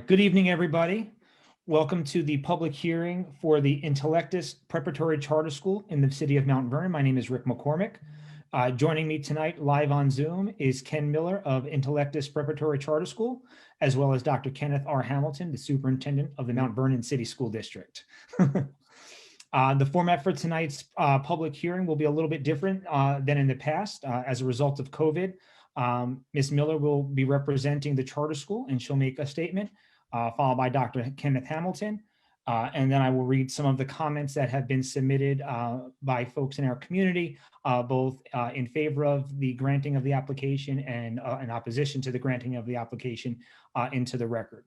Good evening, everybody. Welcome to the public hearing for the Intellectus Preparatory Charter School in the city of Mount Vernon. My name is Rick McCormick. Joining me tonight live on Zoom is Ken Miller of Intellectus Preparatory Charter School, as well as Dr. Kenneth R. Hamilton, the superintendent of the Mount Vernon City School District. The format for tonight's public hearing will be a little bit different than in the past as a result of COVID. Ms. Miller will be representing the charter school and she'll make a statement, followed by Dr. Kenneth Hamilton. And then I will read some of the comments that have been submitted by folks in our community, both in favor of the granting of the application and in opposition to the granting of the application into the record.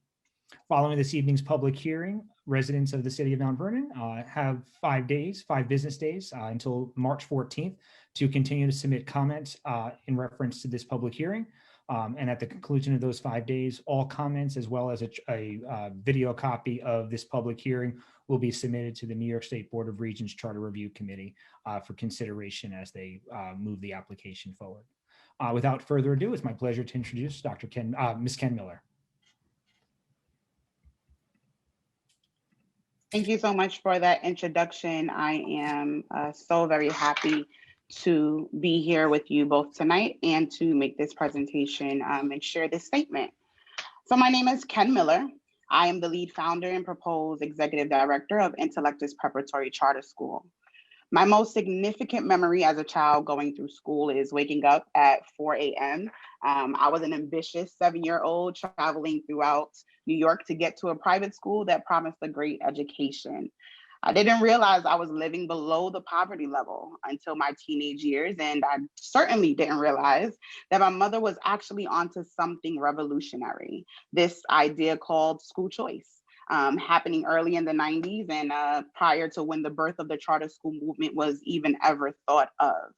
Following this evening's public hearing, residents of the city of Mount Vernon have 5 business days until March 14th to continue to submit comments in reference to this public hearing. And at the conclusion of those 5 days, all comments as well as a video copy of this public hearing will be submitted to the New York State Board of Regents Charter Review Committee for consideration as they move the application forward. Without further ado, it's my pleasure to introduce Ms. Ken Miller. Thank you so much for that introduction. I am so very happy to be here with you both tonight and to make this presentation and share this statement. So my name is Ken Miller. I am the lead founder and proposed executive director of Intellectus Preparatory Charter School. My most significant memory as a child going through school is waking up at 4 a.m. I was an ambitious 7-year-old traveling throughout New York to get to a private school that promised a great education. I didn't realize I was living below the poverty level until my teenage years, and I certainly didn't realize that my mother was actually onto something revolutionary, this idea called school choice. Happening early in the 90s and prior to when the birth of the charter school movement was even ever thought of.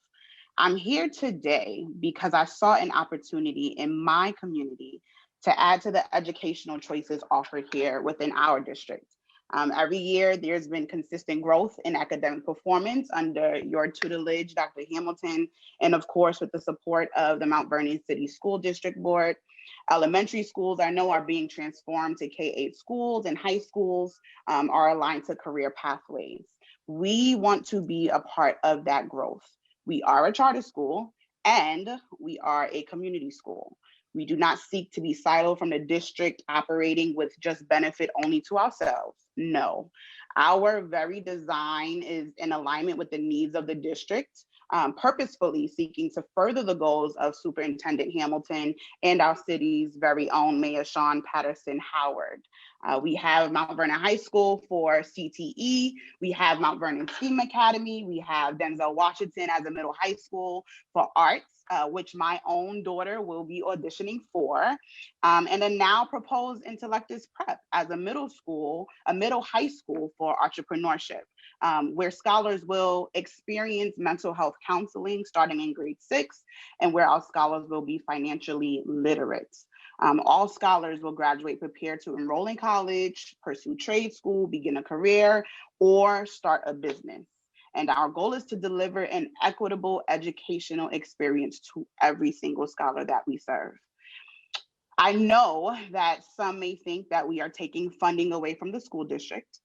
I'm here today because I saw an opportunity in my community to add to the educational choices offered here within our district. Every year, there's been consistent growth in academic performance under your tutelage, Dr. Hamilton, and of course, with the support of the Mount Vernon City School District Board. Elementary schools, I know, are being transformed to K-8 schools, and high schools are aligned to career pathways. We want to be a part of that growth. We are a charter school and we are a community school. We do not seek to be siloed from the district operating with just benefit only to ourselves. No, our very design is in alignment with the needs of the district, purposefully seeking to further the goals of Superintendent Hamilton and our city's very own Mayor Sean Patterson Howard. We have Mount Vernon High School for CTE. We have Mount Vernon STEAM Academy. We have Denzel Washington as a middle high school for arts, which my own daughter will be auditioning for. And then now proposed Intellectus Prep as a middle high school for entrepreneurship, where scholars will experience mental health counseling starting in grade 6, and where our scholars will be financially literate. All scholars will graduate prepared to enroll in college, pursue trade school, begin a career, or start a business. And our goal is to deliver an equitable educational experience to every single scholar that we serve. I know that some may think that we are taking funding away from the school district.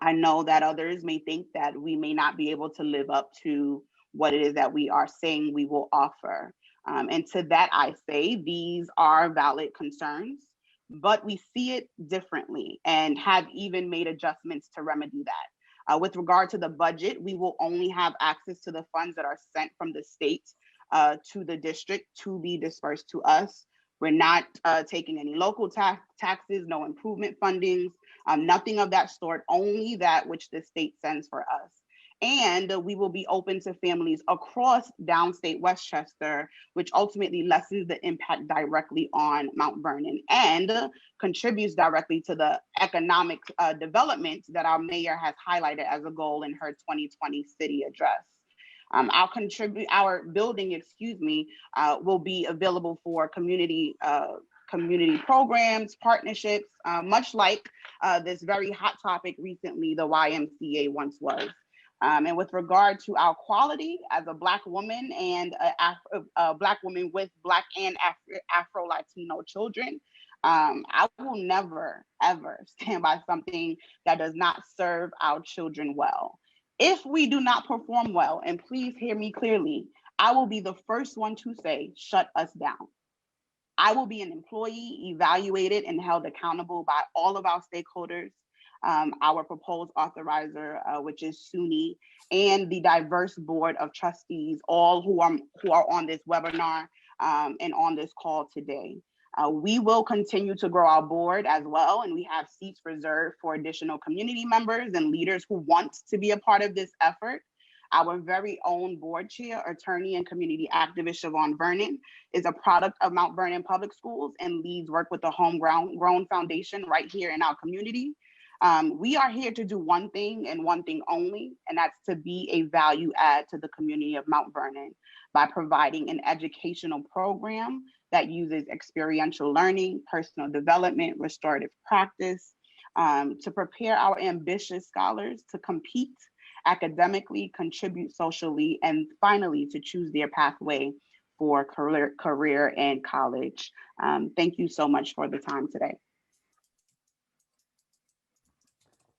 I know that others may think that we may not be able to live up to what it is that we are saying we will offer. And to that I say, these are valid concerns, but we see it differently and have even made adjustments to remedy that. With regard to the budget, we will only have access to the funds that are sent from the state to the district to be dispersed to us. We're not taking any local taxes, no improvement fundings, nothing of that sort, only that which the state sends for us. And we will be open to families across downstate Westchester, which ultimately lessens the impact directly on Mount Vernon and contributes directly to the economic development that our mayor has highlighted as a goal in her 2020 city address. Our building, will be available for community programs, partnerships, much like this very hot topic recently, the YMCA once was. And with regard to our quality as a Black woman and a Black woman with Black and Afro-Latino children, I will never, ever stand by something that does not serve our children well. If we do not perform well, and please hear me clearly, I will be the first one to say, shut us down. I will be an employee evaluated and held accountable by all of our stakeholders, our proposed authorizer, which is SUNY, and the diverse board of trustees, all who are on this webinar and on this call today. We will continue to grow our board as well, and we have seats reserved for additional community members and leaders who want to be a part of this effort. Our very own board chair, attorney, and community activist, Siobhan Vernon, is a product of Mount Vernon Public Schools and leads work with the Homegrown Foundation right here in our community. We are here to do one thing and one thing only, and that's to be a value add to the community of Mount Vernon by providing an educational program that uses experiential learning, personal development, restorative practice, to prepare our ambitious scholars to compete academically, contribute socially, and finally to choose their pathway for career and college. Thank you so much for the time today.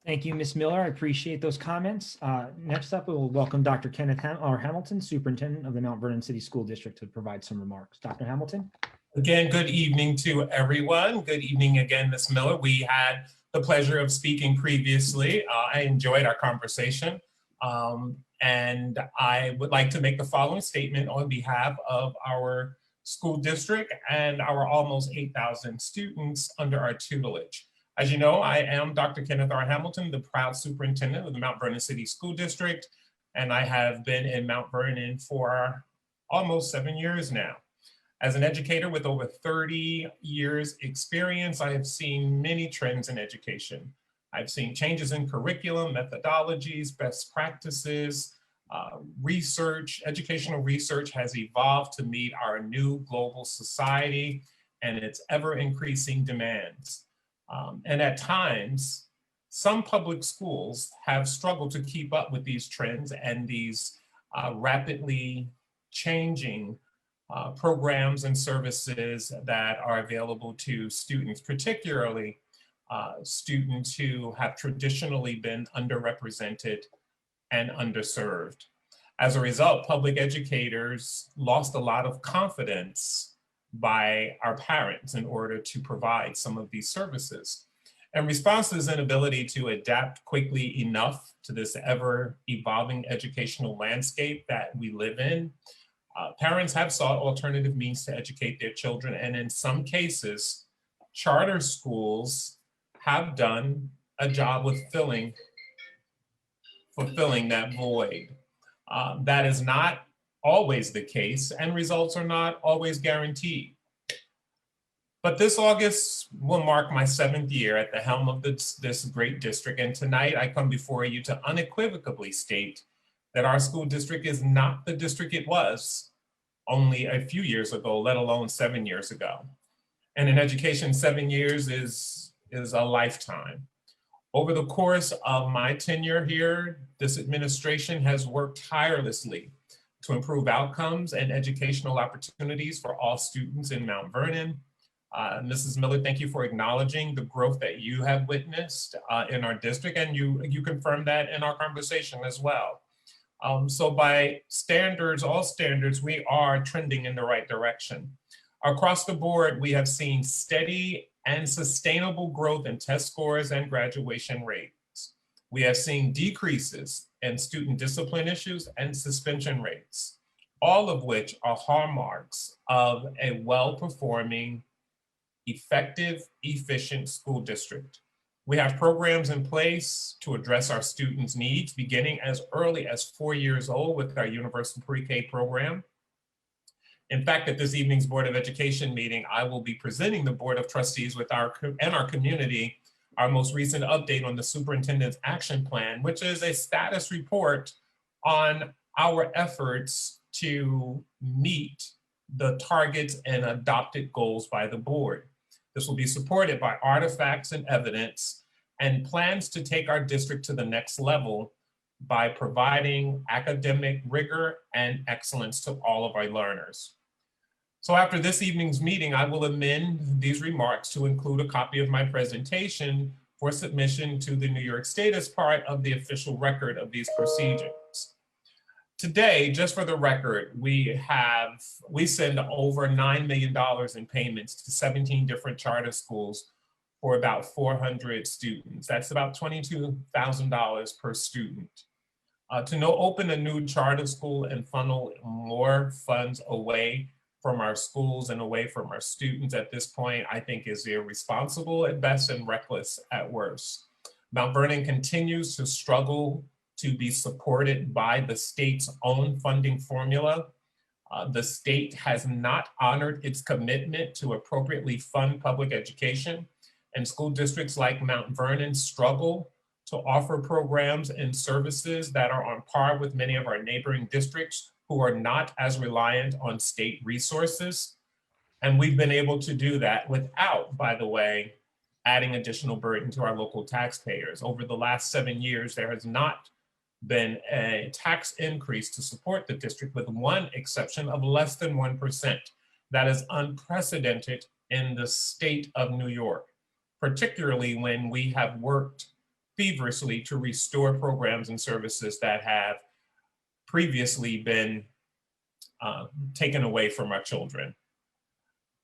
Thank you, Ms. Miller. I appreciate those comments. Next up, we will welcome Dr. Kenneth Hamilton, Superintendent of the Mount Vernon City School District, to provide some remarks. Dr. Hamilton. Again, good evening to everyone. Good evening again, Ms. Miller. We had the pleasure of speaking previously. I enjoyed our conversation. And I would like to make the following statement on behalf of our school district and our almost 8,000 students under our tutelage. As you know, I am Dr. Kenneth R. Hamilton, the proud superintendent of the Mount Vernon City School District, and I have been in Mount Vernon for almost 7 years now. As an educator with over 30 years experience, I have seen many trends in education. I've seen changes in curriculum, methodologies, best practices, research. Educational research has evolved to meet our new global society and its ever increasing demands. And at times, some public schools have struggled to keep up with these trends and these rapidly changing programs and services that are available to students, particularly students who have traditionally been underrepresented and underserved. As a result, public educators lost a lot of confidence by our parents in order to provide some of these services. In response to this inability to adapt quickly enough to this ever evolving educational landscape that we live in, parents have sought alternative means to educate their children, and in some cases, charter schools have done a job with fulfilling that void. That is not always the case, and results are not always guaranteed. But this August will mark my 7th year at the helm of this great district, and tonight I come before you to unequivocally state that our school district is not the district it was only a few years ago, let alone 7 years ago. And in education, 7 years is a lifetime. Over the course of my tenure here, this administration has worked tirelessly to improve outcomes and educational opportunities for all students in Mount Vernon. Mrs. Miller, thank you for acknowledging the growth that you have witnessed in our district, and you confirmed that in our conversation as well. So by standards, all standards, we are trending in the right direction. Across the board, we have seen steady and sustainable growth in test scores and graduation rates. We have seen decreases in student discipline issues and suspension rates, all of which are hallmarks of a well-performing, effective, efficient school district. We have programs in place to address our students' needs, beginning as early as 4 years old with our Universal Pre-K program. In fact, at this evening's Board of Education meeting, I will be presenting the Board of Trustees and our community our most recent update on the Superintendent's Action Plan, which is a status report on our efforts to meet the targets and adopted goals by the board. This will be supported by artifacts and evidence and plans to take our district to the next level by providing academic rigor and excellence to all of our learners. So after this evening's meeting, I will amend these remarks to include a copy of my presentation for submission to the New York State as part of the official record of these procedures. Today, just for the record, we send over $9 million in payments to 17 different charter schools for about 400 students. That's about $22,000 per student. To open a new charter school and funnel more funds away from our schools and away from our students at this point, I think is irresponsible at best and reckless at worst. Mount Vernon continues to struggle to be supported by the state's own funding formula. The state has not honored its commitment to appropriately fund public education, and school districts like Mount Vernon struggle to offer programs and services that are on par with many of our neighboring districts who are not as reliant on state resources. And we've been able to do that without, by the way, adding additional burden to our local taxpayers. Over the last 7 years, there has not been a tax increase to support the district, with one exception of less than 1%. That is unprecedented in the state of New York, particularly when we have worked feverishly to restore programs and services that have previously been taken away from our children.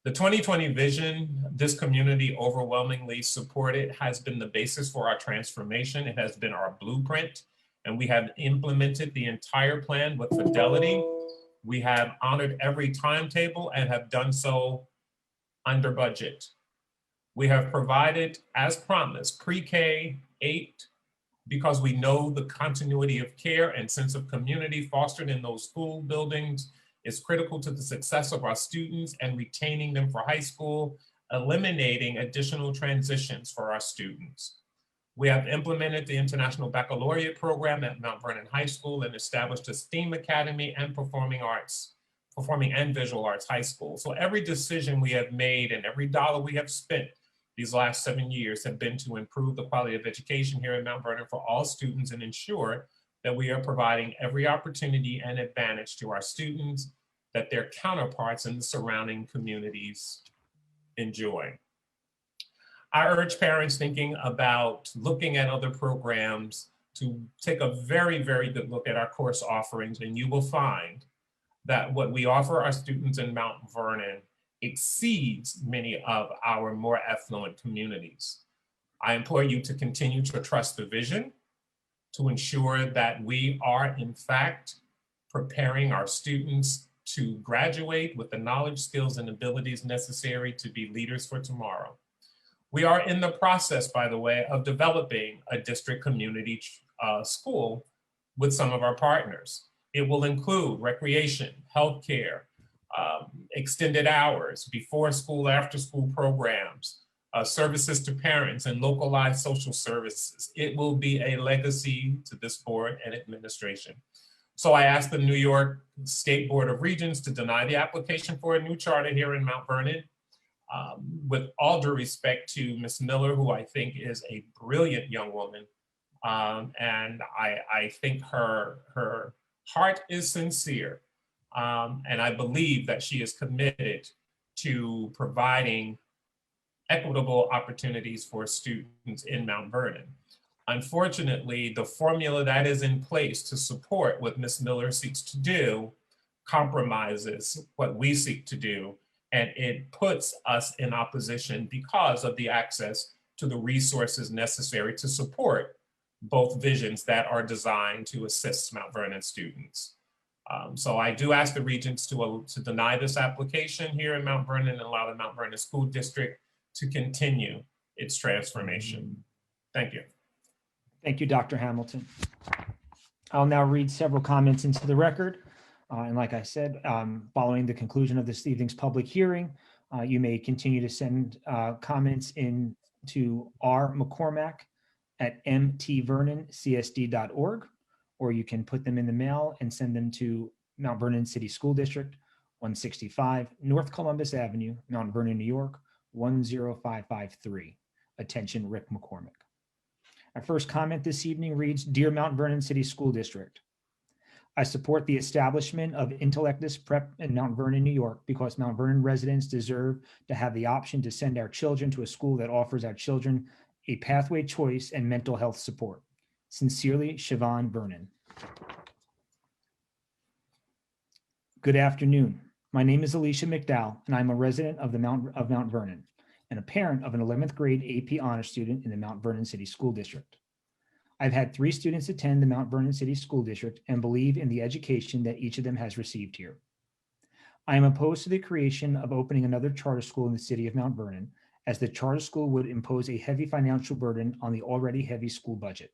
The 2020 vision, this community overwhelmingly supported, has been the basis for our transformation. It has been our blueprint, and we have implemented the entire plan with fidelity. We have honored every timetable and have done so under budget. We have provided, as promised, pre-K 8, because we know the continuity of care and sense of community fostered in those school buildings is critical to the success of our students and retaining them for high school, eliminating additional transitions for our students. We have implemented the International Baccalaureate program at Mount Vernon High School and established a STEAM Academy and Performing and Visual Arts High School. So every decision we have made and every dollar we have spent these last 7 years have been to improve the quality of education here at Mount Vernon for all students and ensure that we are providing every opportunity and advantage to our students that their counterparts in the surrounding communities enjoy. I urge parents thinking about looking at other programs to take a very, very good look at our course offerings, and you will find that what we offer our students in Mount Vernon exceeds many of our more affluent communities. I implore you to continue to trust the vision, to ensure that we are in fact preparing our students to graduate with the knowledge, skills, and abilities necessary to be leaders for tomorrow. We are in the process, by the way, of developing a district community school with some of our partners. It will include recreation, healthcare, extended hours, before school, after school programs, services to parents, and localized social services. It will be a legacy to this board and administration. So I asked the New York State Board of Regents to deny the application for a new charter here in Mount Vernon. With all due respect to Ms. Miller, who I think is a brilliant young woman, and I think her heart is sincere. And I believe that she is committed to providing equitable opportunities for students in Mount Vernon. Unfortunately, the formula that is in place to support what Ms. Miller seeks to do compromises what we seek to do, and it puts us in opposition because of the access to the resources necessary to support both visions that are designed to assist Mount Vernon students. So I do ask the Regents to deny this application here in Mount Vernon and allow the Mount Vernon School District to continue its transformation. Thank you. Thank you, Dr. Hamilton. I'll now read several comments into the record. And like I said, following the conclusion of this evening's public hearing, you may continue to send comments in to rmccormack@mtvernoncsd.org, or you can put them in the mail and send them to Mount Vernon City School District, 165 North Columbus Avenue, Mount Vernon, New York, 10553. Attention, Rick McCormick. Our first comment this evening reads, Dear Mount Vernon City School District, I support the establishment of Intellectus Prep in Mount Vernon, New York, because Mount Vernon residents deserve to have the option to send our children to a school that offers our children a pathway choice and mental health support. Sincerely, Siobhan Vernon. Good afternoon. My name is Alicia McDowell, and I'm a resident of Mount Vernon and a parent of an 11th grade AP honor student in the Mount Vernon City School District. I've had 3 students attend the Mount Vernon City School District and believe in the education that each of them has received here. I am opposed to the creation of opening another charter school in the city of Mount Vernon, as the charter school would impose a heavy financial burden on the already heavy school budget.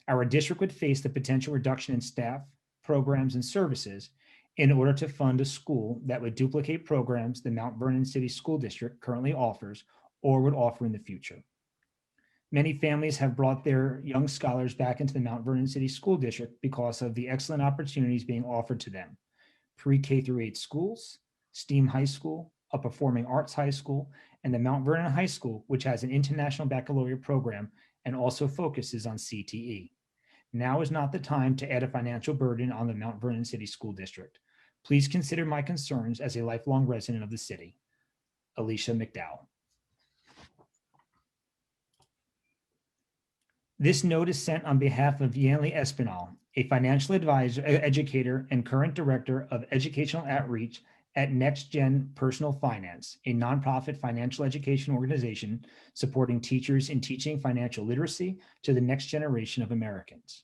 Our district would face the potential reduction in staff, programs, and services in order to fund a school that would duplicate programs the Mount Vernon City School District currently offers or would offer in the future. Many families have brought their young scholars back into the Mount Vernon City School District because of the excellent opportunities being offered to them. Pre-K through 8 schools, STEAM High School, a performing arts high school, and the Mount Vernon High School, which has an international baccalaureate program and also focuses on CTE. Now is not the time to add a financial burden on the Mount Vernon City School District. Please consider my concerns as a lifelong resident of the city. Alicia McDowell. This note is sent on behalf of Yanley Espinal, a financial advisor, educator, and current director of educational outreach at Next Gen Personal Finance, a nonprofit financial education organization supporting teachers in teaching financial literacy to the next generation of Americans.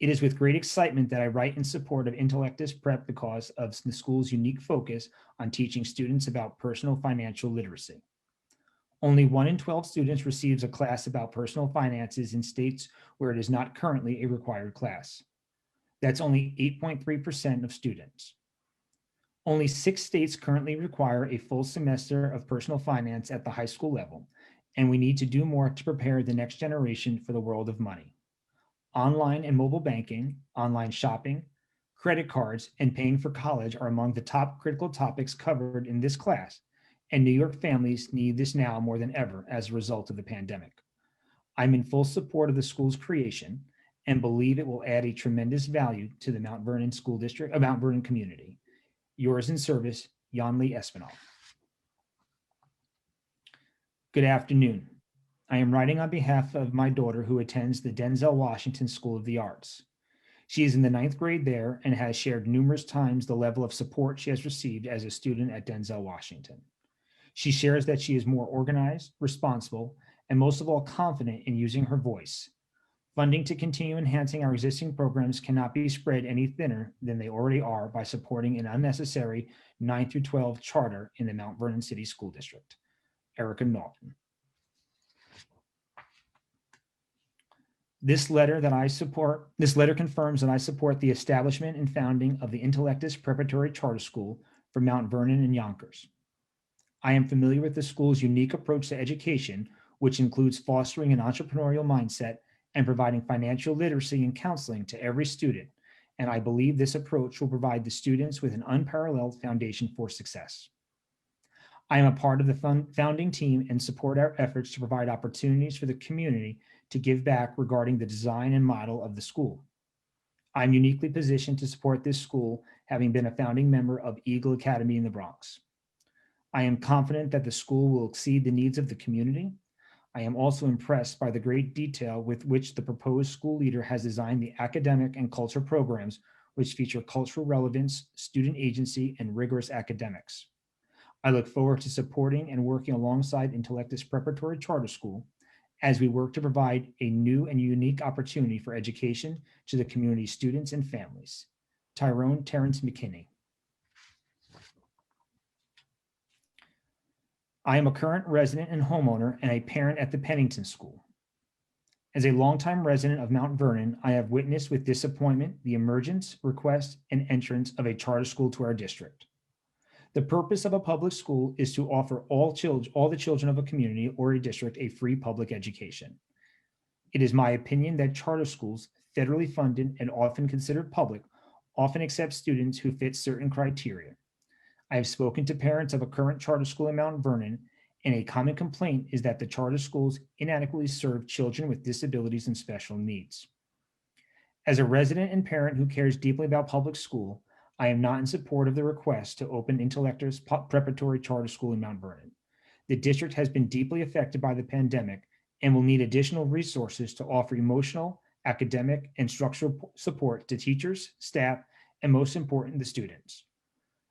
It is with great excitement that I write in support of Intellectus Prep because of the school's unique focus on teaching students about personal financial literacy. Only 1 in 12 students receives a class about personal finances in states where it is not currently a required class. That's only 8.3% of students. Only 6 states currently require a full semester of personal finance at the high school level, and we need to do more to prepare the next generation for the world of money. Online and mobile banking, online shopping, credit cards, and paying for college are among the top critical topics covered in this class, and New York families need this now more than ever as a result of the pandemic. I'm in full support of the school's creation and believe it will add a tremendous value to the Mount Vernon School District, Mount Vernon community. Yours in service, Yanley Espinal. Good afternoon. I am writing on behalf of my daughter who attends the Denzel Washington School of the Arts. She is in the 9th grade there and has shared numerous times the level of support she has received as a student at Denzel Washington. She shares that she is more organized, responsible, and most of all confident in using her voice. Funding to continue enhancing our existing programs cannot be spread any thinner than they already are by supporting an unnecessary 9 through 12 charter in the Mount Vernon City School District. Erica Naughton. This letter confirms that I support the establishment and founding of the Intellectus Preparatory Charter School for Mount Vernon and Yonkers. I am familiar with the school's unique approach to education, which includes fostering an entrepreneurial mindset and providing financial literacy and counseling to every student, and I believe this approach will provide the students with an unparalleled foundation for success. I am a part of the founding team and support our efforts to provide opportunities for the community to give back regarding the design and model of the school. I'm uniquely positioned to support this school, having been a founding member of Eagle Academy in the Bronx. I am confident that the school will exceed the needs of the community. I am also impressed by the great detail with which the proposed school leader has designed the academic and culture programs, which feature cultural relevance, student agency, and rigorous academics. I look forward to supporting and working alongside Intellectus Preparatory Charter School as we work to provide a new and unique opportunity for education to the community's students and families. Tyrone Terrence McKinney. I am a current resident and homeowner and a parent at the Pennington School. As a longtime resident of Mount Vernon, I have witnessed with disappointment the emergence, request, and entrance of a charter school to our district. The purpose of a public school is to offer all the children of a community or a district a free public education. It is my opinion that charter schools, federally funded and often considered public, often accept students who fit certain criteria. I have spoken to parents of a current charter school in Mount Vernon, and a common complaint is that the charter schools inadequately serve children with disabilities and special needs. As a resident and parent who cares deeply about public school, I am not in support of the request to open Intellectus Preparatory Charter School in Mount Vernon. The district has been deeply affected by the pandemic and will need additional resources to offer emotional, academic, and structural support to teachers, staff, and most important, the students.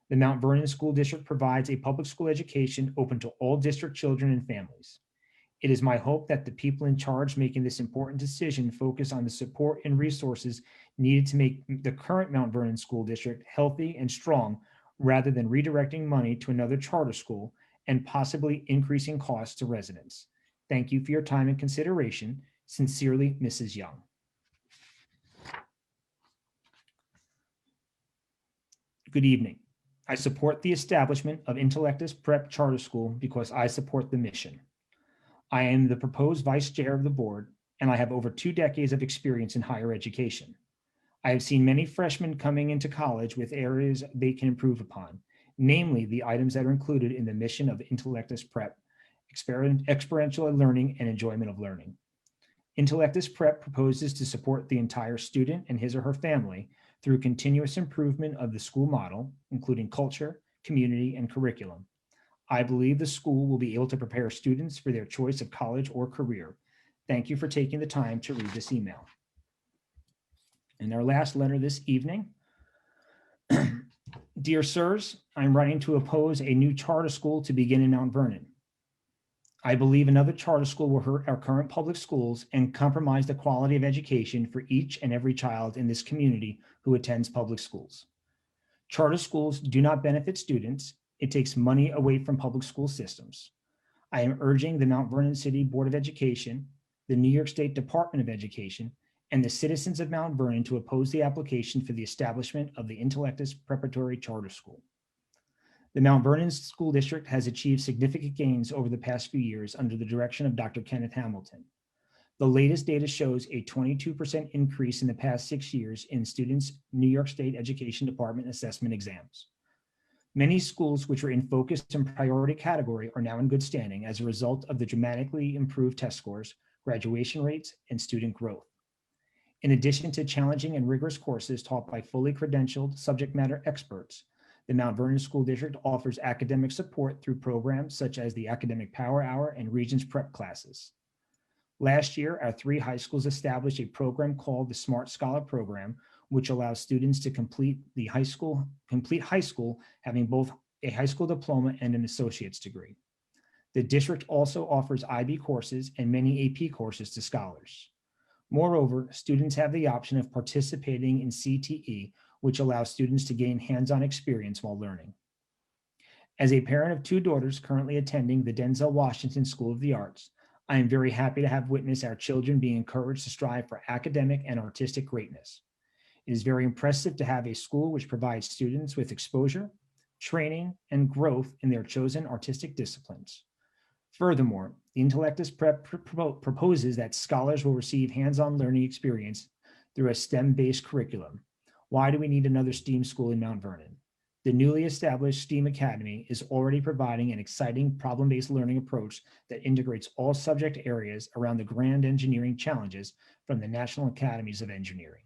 The Mount Vernon School District provides a public school education open to all district children and families. It is my hope that the people in charge making this important decision focus on the support and resources needed to make the current Mount Vernon School District healthy and strong, rather than redirecting money to another charter school and possibly increasing costs to residents. Thank you for your time and consideration. Sincerely, Mrs. Young. Good evening. I support the establishment of Intellectus Prep Charter School because I support the mission. I am the proposed vice chair of the board, and I have over 2 decades of experience in higher education. I have seen many freshmen coming into college with areas they can improve upon, namely the items that are included in the mission of Intellectus Prep: experiential learning and enjoyment of learning. Intellectus Prep proposes to support the entire student and his or her family through continuous improvement of the school model, including culture, community, and curriculum. I believe the school will be able to prepare students for their choice of college or career. Thank you for taking the time to read this email. And our last letter this evening. Dear sirs, I'm writing to oppose a new charter school to begin in Mount Vernon. I believe another charter school will hurt our current public schools and compromise the quality of education for each and every child in this community who attends public schools. Charter schools do not benefit students. It takes money away from public school systems. I am urging the Mount Vernon City Board of Education, the New York State Department of Education, and the citizens of Mount Vernon to oppose the application for the establishment of the Intellectus Preparatory Charter School. The Mount Vernon School District has achieved significant gains over the past few years under the direction of Dr. Kenneth Hamilton. The latest data shows a 22% increase in the past 6 years in students' New York State Education Department assessment exams. Many schools which were in focus and priority category are now in good standing as a result of the dramatically improved test scores, graduation rates, and student growth. In addition to challenging and rigorous courses taught by fully credentialed subject matter experts, the Mount Vernon School District offers academic support through programs such as the Academic Power Hour and Regents Prep classes. Last year, our 3 high schools established a program called the Smart Scholar Program, which allows students to complete high school having both a high school diploma and an associate's degree. The district also offers IB courses and many AP courses to scholars. Moreover, students have the option of participating in CTE, which allows students to gain hands-on experience while learning. As a parent of 2 daughters currently attending the Denzel Washington School of the Arts, I am very happy to have witnessed our children being encouraged to strive for academic and artistic greatness. It is very impressive to have a school which provides students with exposure, training, and growth in their chosen artistic disciplines. Furthermore, the Intellectus Prep proposes that scholars will receive hands-on learning experience through a STEM-based curriculum. Why do we need another STEAM school in Mount Vernon? The newly established STEAM Academy is already providing an exciting problem-based learning approach that integrates all subject areas around the grand engineering challenges from the National Academies of Engineering.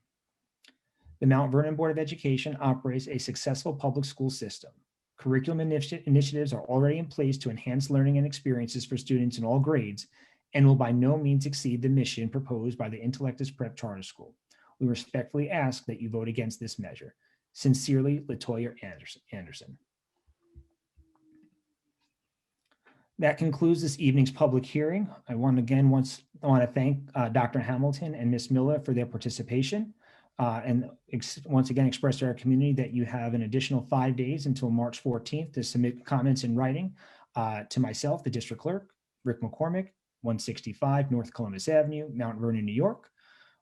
The Mount Vernon Board of Education operates a successful public school system. Curriculum initiatives are already in place to enhance learning and experiences for students in all grades and will by no means exceed the mission proposed by the Intellectus Prep Charter School. We respectfully ask that you vote against this measure. Sincerely, Latoya Anderson. That concludes this evening's public hearing. I want to thank Dr. Hamilton and Ms. Miller for their participation. And once again, express to our community that you have an additional 5 days until March 14th to submit comments in writing to myself, the district clerk, Rick McCormick, 165 North Columbus Avenue, Mount Vernon, New York,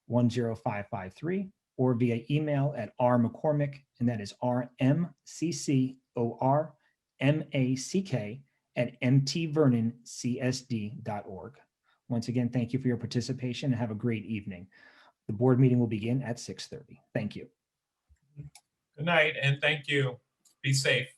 10553, or via email at rmccormick, and that is rmccormack@mtvernoncsd.org. Once again, thank you for your participation and have a great evening. The board meeting will begin at 6:30. Thank you. Good night, and thank you. Be safe.